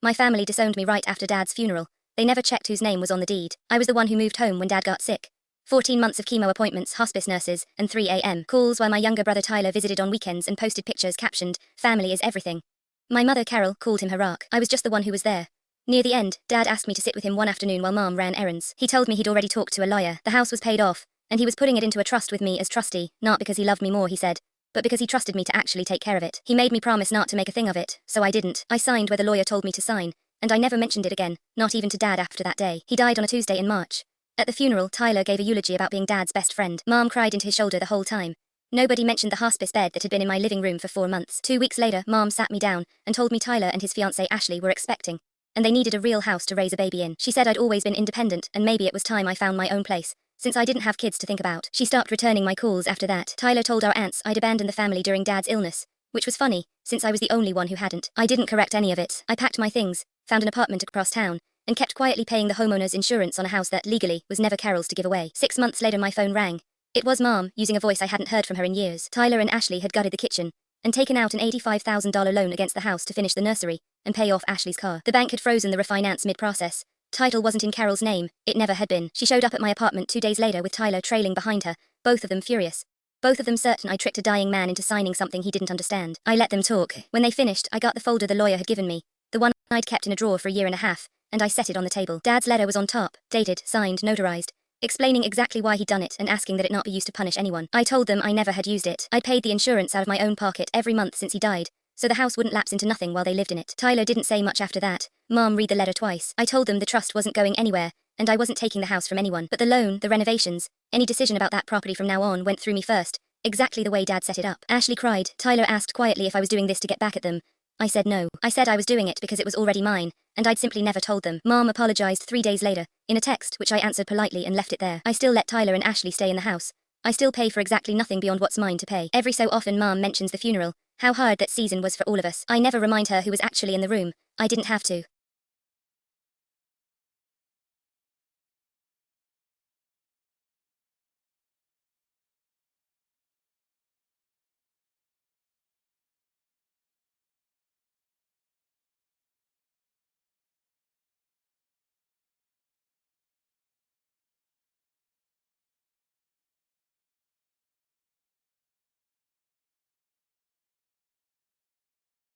My family disowned me right after Dad's funeral. They never checked whose name was on the deed. I was the one who moved home when Dad got sick. 14 months of chemo appointments, hospice nurses, and 3 a.m. calls while my younger brother Tyler visited on weekends and posted pictures captioned, "Family is everything." My mother, Carol, called him her rock. I was just the one who was there. Near the end, Dad asked me to sit with him one afternoon while Mom ran errands. He told me he'd already talked to a lawyer. The house was paid off, and he was putting it into a trust with me as trustee, not because he loved me more, he said, but because he trusted me to actually take care of it. He made me promise not to make a thing of it, so I didn't. I signed where the lawyer told me to sign, and I never mentioned it again, not even to Dad after that day. He died on a Tuesday in March. At the funeral, Tyler gave a eulogy about being Dad's best friend. Mom cried into his shoulder the whole time. Nobody mentioned the hospice bed that had been in my living room for 4 months. 2 weeks later, Mom sat me down and told me Tyler and his fiancée Ashley were expecting, and they needed a real house to raise a baby in. She said I'd always been independent, and maybe it was time I found my own place, since I didn't have kids to think about. She stopped returning my calls after that. Tyler told our aunts I'd abandoned the family during Dad's illness, which was funny, since I was the only one who hadn't. I didn't correct any of it. I packed my things, found an apartment across town, and kept quietly paying the homeowner's insurance on a house that, legally, was never Carol's to give away. 6 months later my phone rang. It was Mom, using a voice I hadn't heard from her in years. Tyler and Ashley had gutted the kitchen, and taken out an $85,000 loan against the house to finish the nursery, and pay off Ashley's car. The bank had frozen the refinance mid-process. Title wasn't in Carol's name, it never had been. She showed up at my apartment 2 days later with Tyler trailing behind her, both of them furious. Both of them certain I tricked a dying man into signing something he didn't understand. I let them talk. When they finished, I got the folder the lawyer had given me, the one I'd kept in a drawer for a year and a half, and I set it on the table. Dad's letter was on top, dated, signed, notarized, explaining exactly why he'd done it and asking that it not be used to punish anyone. I told them I never had used it. I'd paid the insurance out of my own pocket every month since he died, so the house wouldn't lapse into nothing while they lived in it. Tyler didn't say much after that. Mom read the letter twice. I told them the trust wasn't going anywhere, and I wasn't taking the house from anyone. But the loan, the renovations, any decision about that property from now on went through me first, exactly the way Dad set it up. Ashley cried. Tyler asked quietly if I was doing this to get back at them. I said no. I said I was doing it because it was already mine, and I'd simply never told them. Mom apologized 3 days later, in a text which I answered politely and left it there. I still let Tyler and Ashley stay in the house. I still pay for exactly nothing beyond what's mine to pay. Every so often Mom mentions the funeral, how hard that season was for all of us. I never remind her who was actually in the room. I didn't have to.